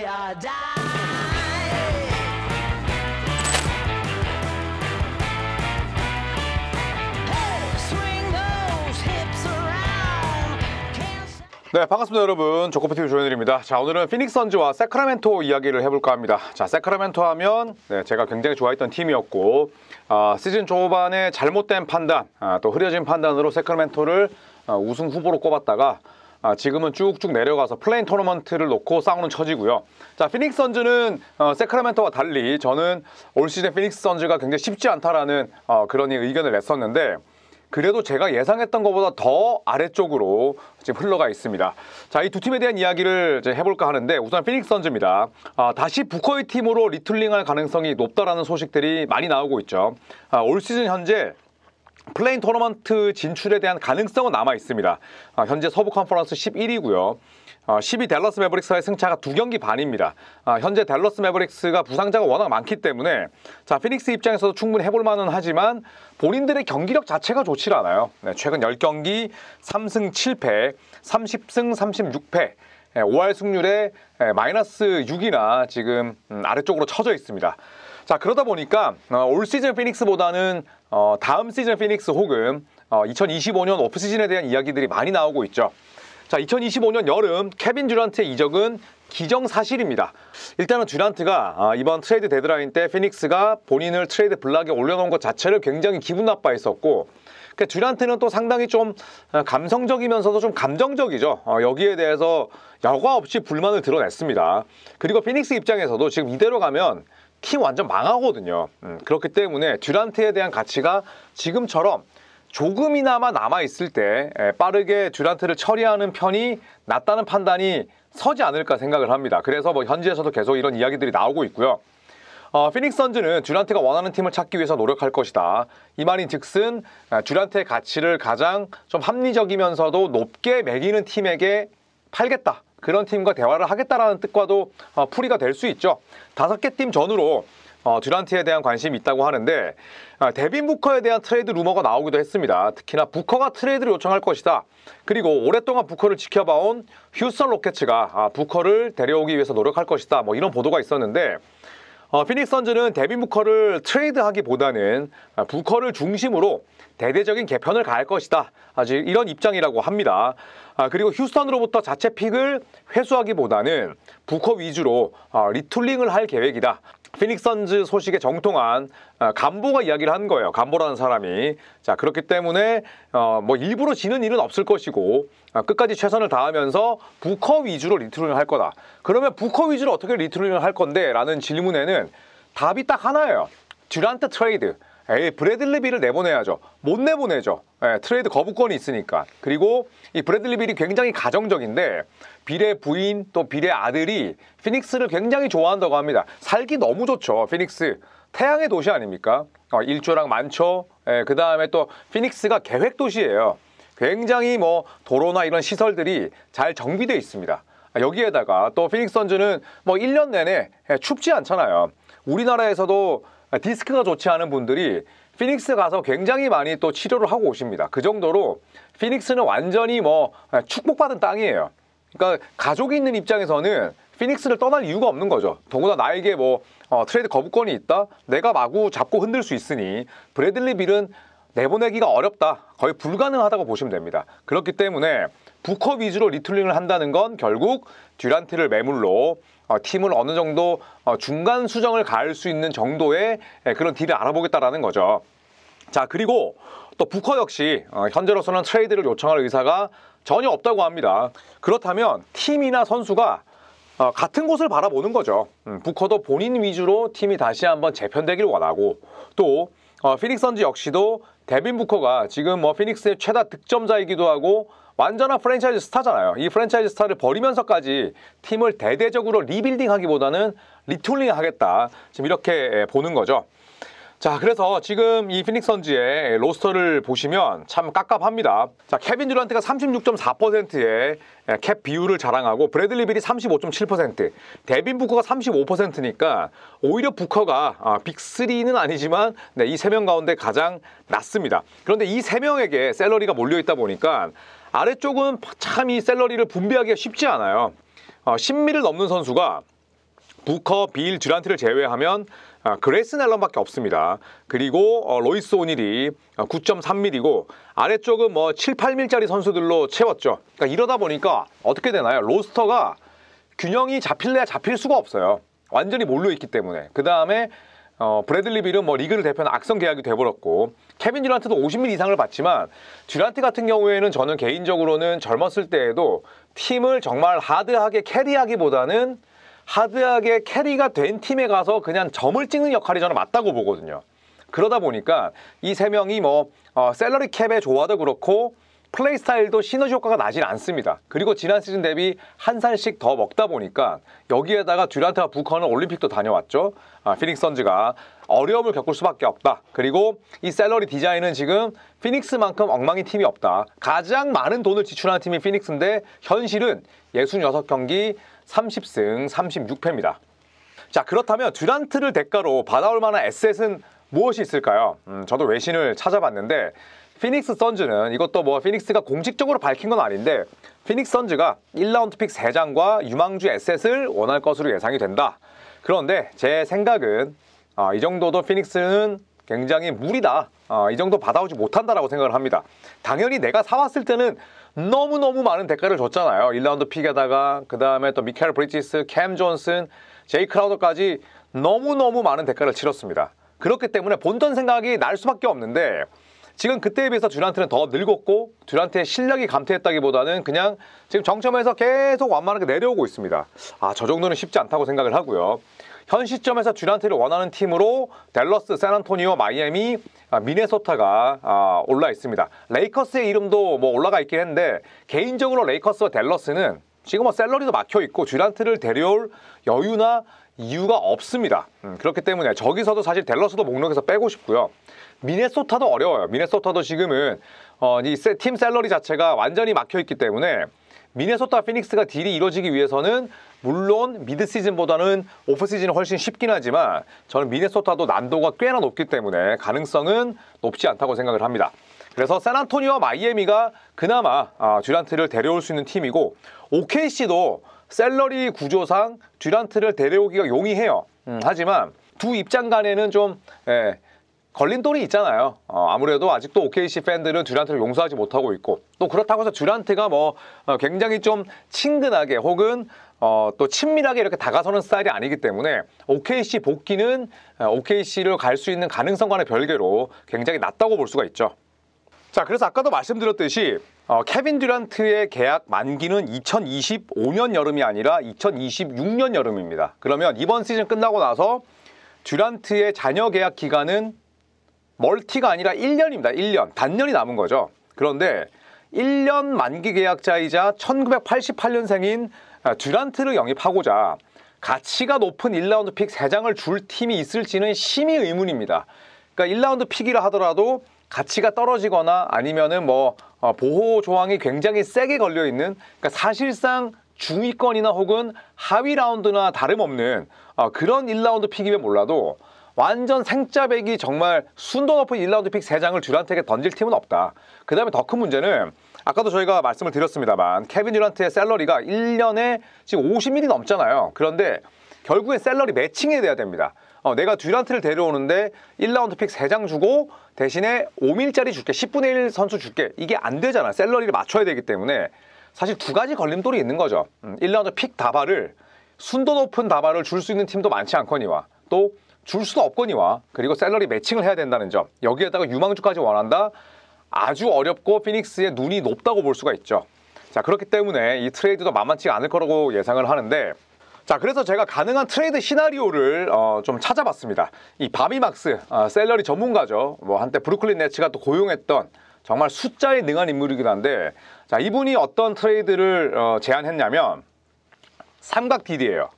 or die. 네, 반갑습니다 여러분. 조코프TV 조현일입니다. 자, 오늘은 피닉스 선즈와 세크라멘토 이야기를 해볼까 합니다. 자, 세크라멘토 하면 제가 굉장히 좋아했던 팀이었고 시즌 초반에 잘못된 판단, 또 흐려진 판단으로 세크라멘토를 우승 후보로 꼽았다가 지금은 쭉쭉 내려가서 플레인 토너먼트를 놓고 싸우는 처지고요. 자, 피닉스 선즈는 세크라멘토와 달리 저는 올 시즌 피닉스 선즈가 굉장히 쉽지 않다라는 그런 의견을 냈었는데, 그래도 제가 예상했던 것보다 더 아래쪽으로 지금 흘러가 있습니다. 자, 이 두 팀에 대한 이야기를 이제 해볼까 하는데, 우선 피닉스 선즈입니다. 다시 부커의 팀으로 리툴링할 가능성이 높다라는 소식들이 많이 나오고 있죠. 올 시즌 현재 플레인 토너먼트 진출에 대한 가능성은 남아 있습니다. 현재 서부 컨퍼런스 11위고요. 10위 댈러스 매버릭스와의 승차가 2경기 반입니다. 현재 댈러스 매버릭스가 부상자가 워낙 많기 때문에 자, 피닉스 입장에서도 충분히 해볼 만은 하지만 본인들의 경기력 자체가 좋지 않아요. 최근 10경기 3승 7패, 30승 36패, 5할 승률에 마이너스 6이나 지금 아래쪽으로 처져 있습니다. 자, 그러다 보니까 올 시즌 피닉스보다는 다음 시즌 피닉스 혹은 2025년 오프시즌에 대한 이야기들이 많이 나오고 있죠. 자, 2025년 여름 케빈 듀란트의 이적은 기정사실입니다. 일단은 듀란트가 이번 트레이드 데드라인 때 피닉스가 본인을 트레이드 블락에 올려놓은 것 자체를 굉장히 기분 나빠했었고, 그러니까 듀란트는 또 상당히 좀 감성적이면서도 좀 감정적이죠. 여기에 대해서 여과 없이 불만을 드러냈습니다. 그리고 피닉스 입장에서도 지금 이대로 가면 팀 완전 망하거든요. 그렇기 때문에 듀란트에 대한 가치가 지금처럼 조금이나마 남아있을 때 빠르게 듀란트를 처리하는 편이 낫다는 판단이 서지 않을까 생각을 합니다. 그래서 뭐 현지에서도 계속 이런 이야기들이 나오고 있고요. 피닉스 선즈는 듀란트가 원하는 팀을 찾기 위해서 노력할 것이다. 이 말인 즉슨 듀란트의 가치를 가장 좀 합리적이면서도 높게 매기는 팀에게 팔겠다. 그런 팀과 대화를 하겠다라는 뜻과도 풀이가 될 수 있죠. 5개 팀 전후로 듀란트에 대한 관심이 있다고 하는데, 데빈 부커에 대한 트레이드 루머가 나오기도 했습니다. 특히나 부커가 트레이드를 요청할 것이다. 그리고 오랫동안 부커를 지켜봐온 휴스턴 로켓츠가 부커를 데려오기 위해서 노력할 것이다. 뭐 이런 보도가 있었는데, 피닉스 선즈는 데빈 부커를 트레이드하기보다는 부커를 중심으로 대대적인 개편을 가할 것이다. 아직 이런 입장이라고 합니다. 그리고 휴스턴으로부터 자체 픽을 회수하기보다는 부커 위주로 리툴링을 할 계획이다. 피닉스 선즈 소식에 정통한 감보가 이야기를 한 거예요. 감보라는 사람이. 자, 그렇기 때문에 뭐 일부러 지는 일은 없을 것이고 끝까지 최선을 다하면서 부커 위주로 리툴링을 할 거다. 그러면 부커 위주로 어떻게 리툴링을 할 건데? 라는 질문에는 답이 딱 하나예요. 듀란트 트레이드. 브래들리 빌을 내보내야죠. 못 내보내죠. 트레이드 거부권이 있으니까. 그리고 이 브래들리 빌이 굉장히 가정적인데, 빌의 부인 또 빌의 아들이 피닉스를 굉장히 좋아한다고 합니다. 살기 너무 좋죠. 피닉스 태양의 도시 아닙니까? 일조량 많죠. 그 다음에 또 피닉스가 계획 도시예요. 굉장히 뭐 도로나 이런 시설들이 잘 정비되어 있습니다. 여기에다가 또 피닉스 선즈는 뭐 1년 내내 춥지 않잖아요. 우리나라에서도 디스크가 좋지 않은 분들이 피닉스 가서 굉장히 많이 또 치료를 하고 오십니다. 그 정도로 피닉스는 완전히 뭐 축복받은 땅이에요. 그러니까 가족이 있는 입장에서는 피닉스를 떠날 이유가 없는 거죠. 더구나 나에게 뭐 트레이드 거부권이 있다? 내가 마구 잡고 흔들 수 있으니 브래들리 빌은 내보내기가 어렵다. 거의 불가능하다고 보시면 됩니다. 그렇기 때문에 부커 위주로 리툴링을 한다는 건 결국 듀란트를 매물로 팀을 어느 정도 중간 수정을 가할 수 있는 정도의 그런 딜을 알아보겠다라는 거죠. 자, 그리고 또 부커 역시 현재로서는 트레이드를 요청할 의사가 전혀 없다고 합니다. 그렇다면 팀이나 선수가 같은 곳을 바라보는 거죠. 부커도 본인 위주로 팀이 다시 한번 재편되기를 원하고, 또 피닉스 선즈 역시도 데빈 부커가 지금 뭐 피닉스의 최다 득점자이기도 하고 완전한 프랜차이즈 스타잖아요. 이 프랜차이즈 스타를 버리면서까지 팀을 대대적으로 리빌딩하기보다는 리툴링 하겠다. 지금 이렇게 보는 거죠. 자, 그래서 지금 이 피닉스 선즈의 로스터를 보시면 참 깝깝합니다. 자, 케빈 듀란트가 36.4%의 캡 비율을 자랑하고 브래들리 빌이 35.7%, 데빈 부커가 35%니까 오히려 부커가 빅3는 아니지만 이 3명 가운데 가장 낮습니다. 그런데 이 3명에게 샐러리가 몰려있다 보니까 아래쪽은 참 이 샐러리를 분배하기가 쉽지 않아요. 10미를 넘는 선수가 부커, 빌, 듀란트를 제외하면 그레이슨 앨런밖에 없습니다. 그리고 로이스 오닐이 9.3mm고 아래쪽은 뭐 7, 8mm짜리 선수들로 채웠죠. 그러니까 이러다 보니까 어떻게 되나요? 로스터가 균형이 잡힐래야 잡힐 수가 없어요. 완전히 몰려있기 때문에. 그 다음에 브래들리 빌은 뭐 리그를 대표하는 악성 계약이 돼버렸고, 케빈 듀란트도 50mm 이상을 받지만 듀란트 같은 경우에는 저는 개인적으로는 젊었을 때에도 팀을 정말 하드하게 캐리하기보다는 하드하게 캐리가 된 팀에 가서 그냥 점을 찍는 역할이 저는 맞다고 보거든요. 그러다 보니까 이 세 명이 뭐 셀러리 캡에 좋아도 그렇고 플레이 스타일도 시너지 효과가 나진 않습니다. 그리고 지난 시즌 대비 한 살씩 더 먹다 보니까 여기에다가 듀란트와 부커는 올림픽도 다녀왔죠. 피닉스 선즈가 어려움을 겪을 수밖에 없다. 그리고 이 셀러리 디자인은 지금 피닉스만큼 엉망인 팀이 없다. 가장 많은 돈을 지출하는 팀이 피닉스인데 현실은 66경기 30승 36패입니다. 자, 그렇다면 듀란트를 대가로 받아올 만한 에셋은 무엇이 있을까요? 저도 외신을 찾아봤는데 피닉스 선즈는, 이것도 뭐 피닉스가 공식적으로 밝힌 건 아닌데, 피닉스 선즈가 1라운드 픽 3장과 유망주 에셋을 원할 것으로 예상이 된다. 그런데 제 생각은 이 정도도 피닉스는 굉장히 무리다. 이 정도 받아오지 못한다라고 생각을 합니다. 당연히 내가 사왔을 때는 너무너무 많은 대가를 줬잖아요. 1라운드 픽에다가 그 다음에 또 미켈 브리지스, 캠 존슨, 제이 크라우더까지 너무너무 많은 대가를 치렀습니다. 그렇기 때문에 본전 생각이 날 수밖에 없는데, 지금 그때에 비해서 듀란트는 더 늙었고 듀란트의 실력이 감퇴했다기보다는 그냥 지금 정점에서 계속 완만하게 내려오고 있습니다. 저 정도는 쉽지 않다고 생각을 하고요. 현 시점에서 듀란트를 원하는 팀으로 댈러스, 샌안토니오, 마이애미, 미네소타가 올라 있습니다. 레이커스의 이름도 뭐 올라가 있긴 했는데 개인적으로 레이커스와 댈러스는 지금 뭐 셀러리도 막혀 있고 듀란트를 데려올 여유나 이유가 없습니다. 그렇기 때문에 저기서도 사실 댈러스도 목록에서 빼고 싶고요. 미네소타도 어려워요. 미네소타도 지금은 이 팀 셀러리 자체가 완전히 막혀 있기 때문에 미네소타 피닉스가 딜이 이루어지기 위해서는 물론 미드 시즌보다는 오프 시즌이 훨씬 쉽긴 하지만 저는 미네소타도 난도가 꽤나 높기 때문에 가능성은 높지 않다고 생각을 합니다. 그래서 샌안토니오와 마이애미가 그나마 듀란트를 데려올 수 있는 팀이고, OKC도 셀러리 구조상 듀란트를 데려오기가 용이해요. 하지만 두 입장 간에는 좀 걸림돌이 있잖아요. 아무래도 아직도 OKC 팬들은 듀란트를 용서하지 못하고 있고, 또 그렇다고 해서 듀란트가 뭐 굉장히 좀 친근하게 혹은 또 친밀하게 이렇게 다가서는 스타일이 아니기 때문에 OKC 복귀는 OKC를 갈 수 있는 가능성과는 별개로 굉장히 낮다고 볼 수가 있죠. 자, 그래서 아까도 말씀드렸듯이 케빈 듀란트의 계약 만기는 2025년 여름이 아니라 2026년 여름입니다. 그러면 이번 시즌 끝나고 나서 듀란트의 잔여 계약 기간은 멀티가 아니라 1년입니다. 1년. 단년이 남은 거죠. 그런데 1년 만기 계약자이자 1988년생인 듀란트를 영입하고자 가치가 높은 1라운드 픽 3장을 줄 팀이 있을지는 심히 의문입니다. 그러니까 1라운드 픽이라 하더라도 가치가 떨어지거나 아니면은 뭐 보호 조항이 굉장히 세게 걸려 있는, 그러니까 사실상 중위권이나 혹은 하위 라운드나 다름없는 그런 1라운드 픽이면 몰라도 완전 생짜배기 정말 순도 높은 1라운드 픽 3장을 듀란트에게 던질 팀은 없다. 그 다음에 더 큰 문제는 아까도 저희가 말씀을 드렸습니다만 케빈 듀란트의 샐러리가 1년에 지금 50mm 넘잖아요. 그런데 결국에 샐러리 매칭이 돼야 됩니다. 내가 듀란트를 데려오는데 1라운드 픽 3장 주고 대신에 5밀짜리 줄게, 10분의 1 선수 줄게, 이게 안 되잖아. 샐러리를 맞춰야 되기 때문에 사실 두 가지 걸림돌이 있는 거죠. 1라운드 픽 다발을, 순도 높은 다발을 줄 수 있는 팀도 많지 않거니와 또 줄 수도 없거니와, 그리고 샐러리 매칭을 해야 된다는 점, 여기에다가 유망주까지 원한다. 아주 어렵고 피닉스의 눈이 높다고 볼 수가 있죠. 자, 그렇기 때문에 이 트레이드도 만만치 않을 거라고 예상을 하는데, 자, 그래서 제가 가능한 트레이드 시나리오를 좀 찾아봤습니다. 이 바비 막스, 셀러리 전문가죠. 뭐 한때 브루클린 네츠가 또 고용했던 정말 숫자에 능한 인물이긴 한데, 자, 이분이 어떤 트레이드를 제안했냐면 삼각 딜이에요.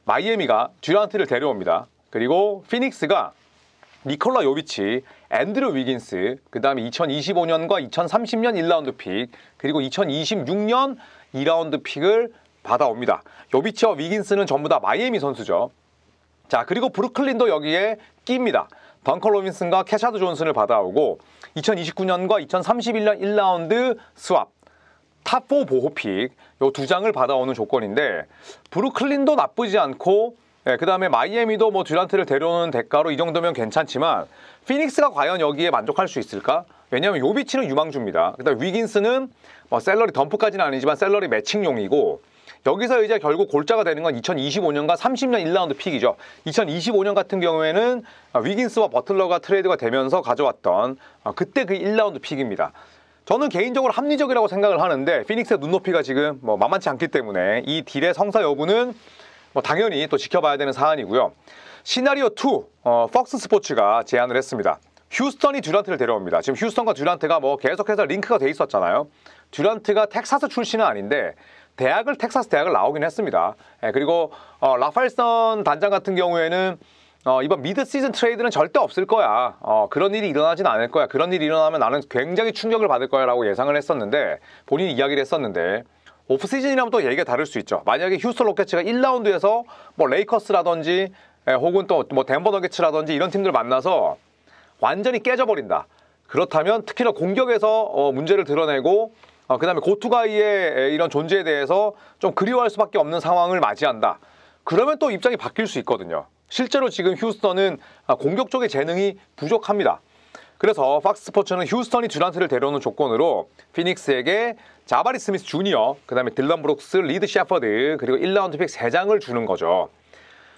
마이애미가 듀란트를 데려옵니다. 그리고 피닉스가 니콜라 요비치, 앤드루 위긴스, 그 다음에 2025년과 2030년 1라운드 픽, 그리고 2026년 2라운드 픽을 받아옵니다. 요비치와 위긴스는 전부 다 마이애미 선수죠. 자, 그리고 브루클린도 여기에 끼입니다. 덩컨 로빈슨과 캐샤드 존슨을 받아오고 2029년과 2031년 1라운드 스왑, 탑4 보호픽 요 두 장을 받아오는 조건인데 브루클린도 나쁘지 않고 그 다음에 마이애미도 뭐 듀란트를 데려오는 대가로 이 정도면 괜찮지만 피닉스가 과연 여기에 만족할 수 있을까? 왜냐하면 요비치는 유망주입니다. 그다음 위긴스는 뭐 셀러리 덤프까지는 아니지만 셀러리 매칭용이고 여기서 이제 결국 골자가 되는 건 2025년과 30년 1라운드 픽이죠. 2025년 같은 경우에는 위긴스와 버틀러가 트레이드가 되면서 가져왔던 그때 그 1라운드 픽입니다. 저는 개인적으로 합리적이라고 생각을 하는데 피닉스의 눈높이가 지금 뭐 만만치 않기 때문에 이 딜의 성사 여부는 뭐 당연히 또 지켜봐야 되는 사안이고요. 시나리오 2, 퍽스 스포츠가 제안을 했습니다. 휴스턴이 듀란트를 데려옵니다. 지금 휴스턴과 듀란트가 뭐 계속해서 링크가 돼 있었잖아요. 듀란트가 텍사스 출신은 아닌데 텍사스 대학을 나오긴 했습니다. 그리고 라팔선 단장 같은 경우에는 이번 미드 시즌 트레이드는 절대 없을 거야. 그런 일이 일어나진 않을 거야. 그런 일이 일어나면 나는 굉장히 충격을 받을 거야 라고 예상을 했었는데 본인이 이야기를 했었는데 오프 시즌이라면 또 얘기가 다를 수 있죠. 만약에 휴스턴 로켓츠가 1라운드에서 뭐 레이커스라든지 혹은 또 뭐 덴버 너게츠라든지 이런 팀들 만나서 완전히 깨져버린다. 그렇다면 특히나 공격에서 문제를 드러내고 그 다음에 고투가이의 이런 존재에 대해서 좀 그리워할 수밖에 없는 상황을 맞이한다. 그러면 또 입장이 바뀔 수 있거든요. 실제로 지금 휴스턴은 공격 쪽의 재능이 부족합니다. 그래서 팍스 스포츠는 휴스턴이 듀란트를 데려오는 조건으로 피닉스에게 자바리 스미스 주니어, 그 다음에 딜런 브룩스, 리드 셰퍼드, 그리고 1라운드 픽 3장을 주는 거죠.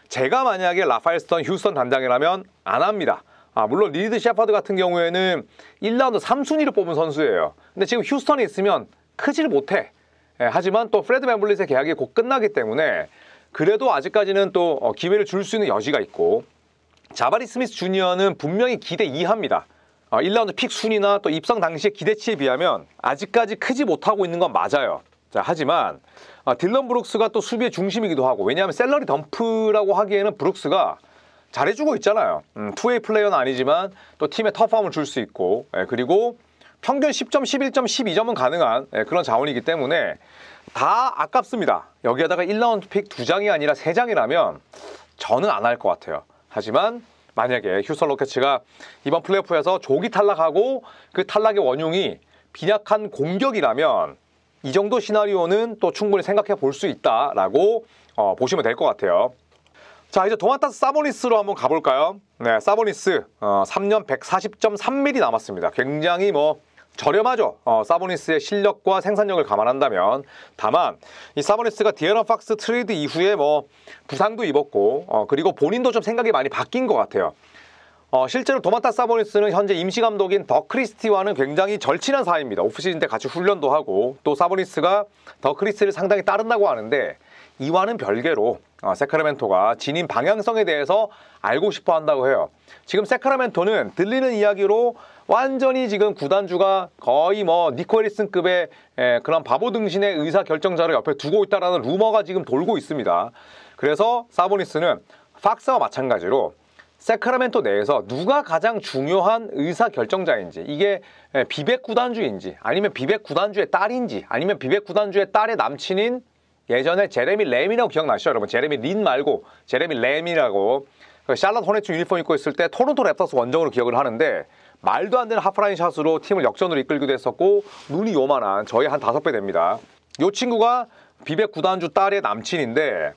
제가 만약에 라파엘 스턴 휴스턴 단장이라면 안 합니다. 물론 리드 셰퍼드 같은 경우에는 1라운드 3순위를 뽑은 선수예요. 근데 지금 휴스턴에 있으면 크지를 못해. 하지만 또 프레드 밴블릿의 계약이 곧 끝나기 때문에 그래도 아직까지는 또 기회를 줄 수 있는 여지가 있고 자바리 스미스 주니어는 분명히 기대 이하입니다. 1라운드 픽 순위나 또 입성 당시의 기대치에 비하면 아직까지 크지 못하고 있는 건 맞아요. 자, 하지만 딜런 브룩스가 또 수비의 중심이기도 하고 왜냐하면 셀러리 덤프라고 하기에는 브룩스가 잘해주고 있잖아요. 투웨이 플레이어는 아니지만 또 팀에 터프함을 줄 수 있고 그리고 평균 10점, 11점, 12점은 가능한 그런 자원이기 때문에 다 아깝습니다. 여기에다가 1라운드 픽 2장이 아니라 3장이라면 저는 안 할 것 같아요. 하지만 만약에 휴스턴 로켓츠가 이번 플레이오프에서 조기 탈락하고 그 탈락의 원흉이 빈약한 공격이라면 이 정도 시나리오는 또 충분히 생각해 볼 수 있다라고 보시면 될 것 같아요. 자, 이제 도만타스 사보니스로 한번 가볼까요? 네, 사보니스 3년 140.3mm 남았습니다. 굉장히 뭐 저렴하죠. 사보니스의 실력과 생산력을 감안한다면. 다만 이 사보니스가 디에런 팍스 트레이드 이후에 뭐 부상도 입었고 그리고 본인도 좀 생각이 많이 바뀐 것 같아요. 실제로 도만타스 사보니스는 현재 임시 감독인 더 크리스티와는 굉장히 절친한 사이입니다. 오프시즌 때 같이 훈련도 하고 또 사보니스가 더 크리스티를 상당히 따른다고 하는데 이와는 별개로 세크라멘토가 진임 방향성에 대해서 알고 싶어 한다고 해요. 지금 세크라멘토는 들리는 이야기로 완전히 지금 구단주가 거의 뭐 니코 해리슨급의 그런 바보 등신의 의사 결정자를 옆에 두고 있다는 루머가 지금 돌고 있습니다. 그래서 사보니스는 팍스와 마찬가지로 세크라멘토 내에서 누가 가장 중요한 의사 결정자인지 이게 비백 구단주인지 아니면 비백 구단주의 딸인지 아니면 비백 구단주의 딸의 남친인 예전에 제레미 램이라고 기억나시죠? 여러분 제레미 린 말고 제레미 램이라고 샬럿 호네츠 유니폼 입고 있을 때 토론토 랩터스 원정으로 기억을 하는데 말도 안 되는 하프라인 샷으로 팀을 역전으로 이끌기도 했었고 눈이 요만한 저희 한 5배 됩니다. 이 친구가 비백 구단주 딸의 남친인데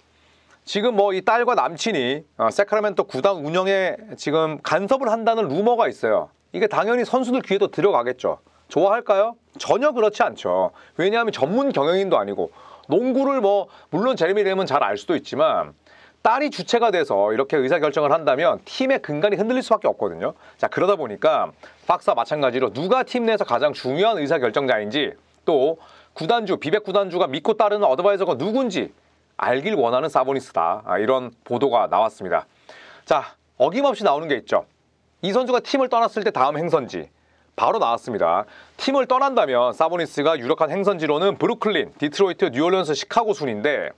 지금 뭐 이 딸과 남친이 세크라멘토 구단 운영에 지금 간섭을 한다는 루머가 있어요. 이게 당연히 선수들 귀에도 들어가겠죠. 좋아할까요? 전혀 그렇지 않죠. 왜냐하면 전문 경영인도 아니고 농구를 뭐 물론 제레미 램은 잘 알 수도 있지만 딸이 주체가 돼서 이렇게 의사결정을 한다면 팀의 근간이 흔들릴 수밖에 없거든요. 자, 그러다 보니까 팍스와 마찬가지로 누가 팀 내에서 가장 중요한 의사결정자인지 또 구단주, 비백 구단주가 믿고 따르는 어드바이저가 누군지 알길 원하는 사보니스다. 이런 보도가 나왔습니다. 자, 어김없이 나오는 게 있죠. 이 선수가 팀을 떠났을 때 다음 행선지 바로 나왔습니다. 팀을 떠난다면 사보니스가 유력한 행선지로는 브루클린, 디트로이트, 뉴올리언스, 시카고 순인데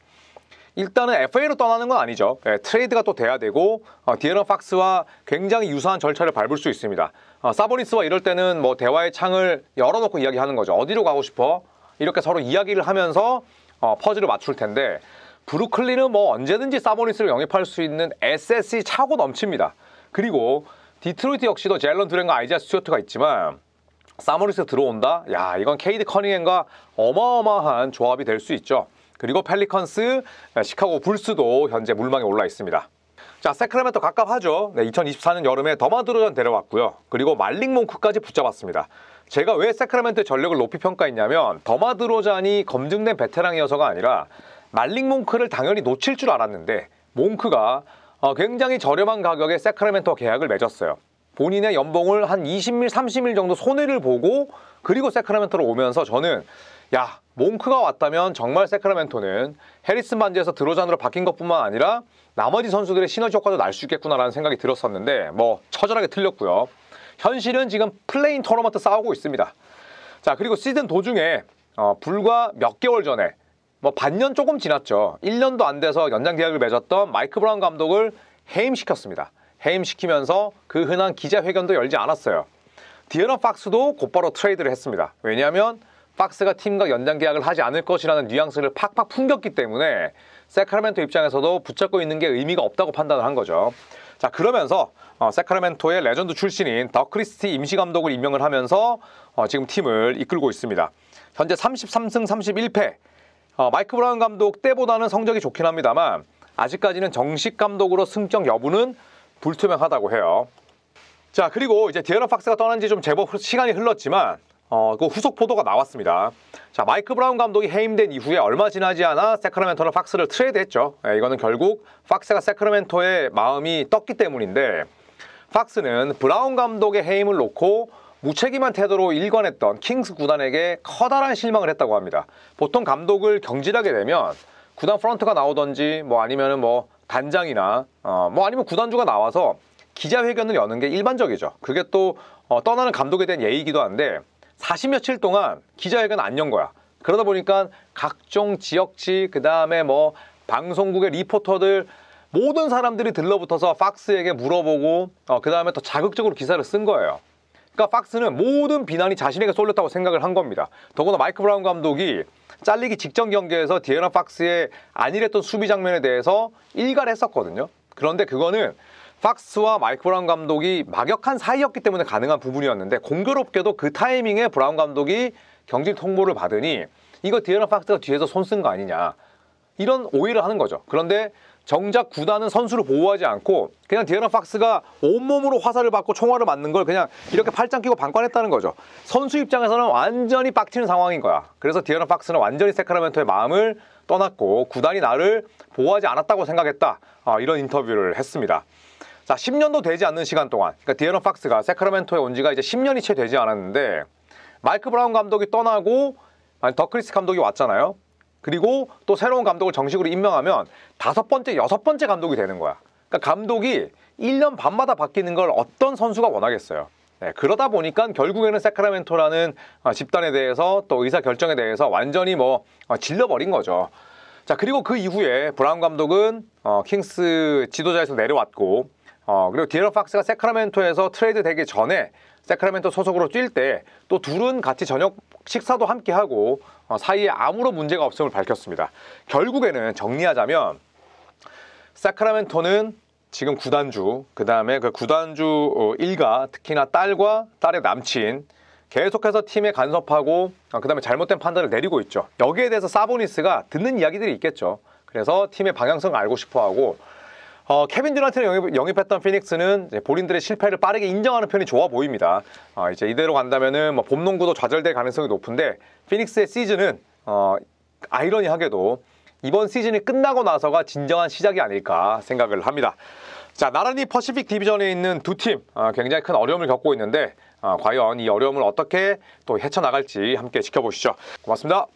일단은 FA로 떠나는 건 아니죠. 트레이드가 또 돼야 되고 디에런 팍스와 굉장히 유사한 절차를 밟을 수 있습니다. 사보니스와 이럴 때는 뭐 대화의 창을 열어놓고 이야기하는 거죠. 어디로 가고 싶어? 이렇게 서로 이야기를 하면서 퍼즐을 맞출 텐데 브루클린은 뭐 언제든지 사보니스를 영입할 수 있는 SS이 차고 넘칩니다. 그리고 디트로이트 역시도 제일런 드랜과 아이지아 스튜어트가 있지만 사모니스 들어온다? 야, 이건 케이드 커닝햄과 어마어마한 조합이 될 수 있죠. 그리고 펠리컨스, 시카고 불스도 현재 물망에 올라 있습니다. 자, 세크라멘토 갑갑하죠. 네, 2024년 여름에 더마 드로잔 데려왔고요. 그리고 말릭 몽크까지 붙잡았습니다. 제가 왜 세크라멘토의 전력을 높이 평가했냐면 더마 드로잔이 검증된 베테랑이어서가 아니라 말릭 몽크를 당연히 놓칠 줄 알았는데 몽크가 굉장히 저렴한 가격에 세크라멘토 계약을 맺었어요. 본인의 연봉을 한 20밀, 30밀 정도 손해를 보고 그리고 세크라멘토로 오면서 저는 야, 몽크가 왔다면 정말 세크라멘토는 해리슨 반지에서 드로잔으로 바뀐 것뿐만 아니라 나머지 선수들의 시너지 효과도 날 수 있겠구나라는 생각이 들었었는데 뭐 처절하게 틀렸고요. 현실은 지금 플레인 토너먼트 싸우고 있습니다. 자, 그리고 시즌 도중에 불과 몇 개월 전에 뭐 반년 조금 지났죠. 1년도 안 돼서 연장 계약을 맺었던 마이크 브라운 감독을 해임시켰습니다. 해임시키면서 그 흔한 기자회견도 열지 않았어요. 디에런 팍스도 곧바로 트레이드를 했습니다. 왜냐하면 팍스가 팀과 연장 계약을 하지 않을 것이라는 뉘앙스를 팍팍 풍겼기 때문에 세크라멘토 입장에서도 붙잡고 있는 게 의미가 없다고 판단을 한 거죠. 자, 그러면서 세크라멘토의 레전드 출신인 더 크리스티 임시감독을 임명을 하면서 지금 팀을 이끌고 있습니다. 현재 33승 31패. 마이크 브라운 감독 때보다는 성적이 좋긴 합니다만 아직까지는 정식 감독으로 승격 여부는 불투명하다고 해요. 자, 그리고 이제 디에런 팍스가 떠난 지 좀 제법 시간이 흘렀지만 그 후속 보도가 나왔습니다. 자, 마이크 브라운 감독이 해임된 이후에 얼마 지나지 않아 세크라멘토는 팍스를 트레이드했죠. 이거는 결국 팍스가 세크라멘토의 마음이 떴기 때문인데 팍스는 브라운 감독의 해임을 놓고 무책임한 태도로 일관했던 킹스 구단에게 커다란 실망을 했다고 합니다. 보통 감독을 경질하게 되면 구단 프런트가 나오던지 뭐 아니면은 뭐 단장이나 뭐 아니면 구단주가 나와서 기자회견을 여는 게 일반적이죠. 그게 또 떠나는 감독에 대한 예의이기도 한데 40며칠 동안 기자회견 안 연 거야. 그러다 보니까 각종 지역지 그다음에 뭐 방송국의 리포터들 모든 사람들이 들러붙어서 팍스에게 물어보고 그다음에 더 자극적으로 기사를 쓴 거예요. 그러니까 팍스는 모든 비난이 자신에게 쏠렸다고 생각을 한 겁니다. 더구나 마이크 브라운 감독이 잘리기 직전 경기에서 디에런 팍스의 안일했던 수비 장면에 대해서 일가를 했었거든요. 그런데 그거는 팍스와 마이크 브라운 감독이 막역한 사이였기 때문에 가능한 부분이었는데 공교롭게도 그 타이밍에 브라운 감독이 경질 통보를 받으니 이거 디에런 팍스가 뒤에서 손 쓴 거 아니냐 이런 오해를 하는 거죠. 그런데 정작 구단은 선수를 보호하지 않고 그냥 디에런 팍스가 온몸으로 화살을 받고 총알을 맞는 걸 그냥 이렇게 팔짱 끼고 방관했다는 거죠. 선수 입장에서는 완전히 빡치는 상황인 거야. 그래서 디에런 팍스는 완전히 세크라멘토의 마음을 떠났고 구단이 나를 보호하지 않았다고 생각했다. 이런 인터뷰를 했습니다. 자, 10년도 되지 않는 시간 동안 그러니까 디에런 팍스가 세크라멘토에 온 지가 이제 10년이 채 되지 않았는데 마이크 브라운 감독이 떠나고 더 크리스 감독이 왔잖아요. 그리고 또 새로운 감독을 정식으로 임명하면 5번째, 6번째 감독이 되는 거야. 그러니까 감독이 1년 반마다 바뀌는 걸 어떤 선수가 원하겠어요. 네, 그러다 보니까 결국에는 세크라멘토라는 집단에 대해서 또 의사 결정에 대해서 완전히 질러버린 거죠. 자, 그리고 그 이후에 브라운 감독은 킹스 지도자에서 내려왔고 그리고 디에런 팍스가 세크라멘토에서 트레이드 되기 전에 세크라멘토 소속으로 뛸 때 또 둘은 같이 저녁 식사도 함께 하고 사이에 아무런 문제가 없음을 밝혔습니다. 결국에는 정리하자면 세크라멘토는 지금 구단주, 그 다음에 그 구단주 일가, 특히나 딸과 딸의 남친 계속해서 팀에 간섭하고 그 다음에 잘못된 판단을 내리고 있죠. 여기에 대해서 사보니스가 듣는 이야기들이 있겠죠. 그래서 팀의 방향성을 알고 싶어하고 케빈 듀란트를 영입했던 피닉스는 이제 본인들의 실패를 빠르게 인정하는 편이 좋아 보입니다. 이제 이대로 간다면은 봄 농구도 좌절될 가능성이 높은데 피닉스의 시즌은 아이러니하게도 이번 시즌이 끝나고 나서가 진정한 시작이 아닐까 생각을 합니다. 자, 나란히 퍼시픽 디비전에 있는 두 팀 굉장히 큰 어려움을 겪고 있는데 과연 이 어려움을 어떻게 또 헤쳐나갈지 함께 지켜보시죠. 고맙습니다.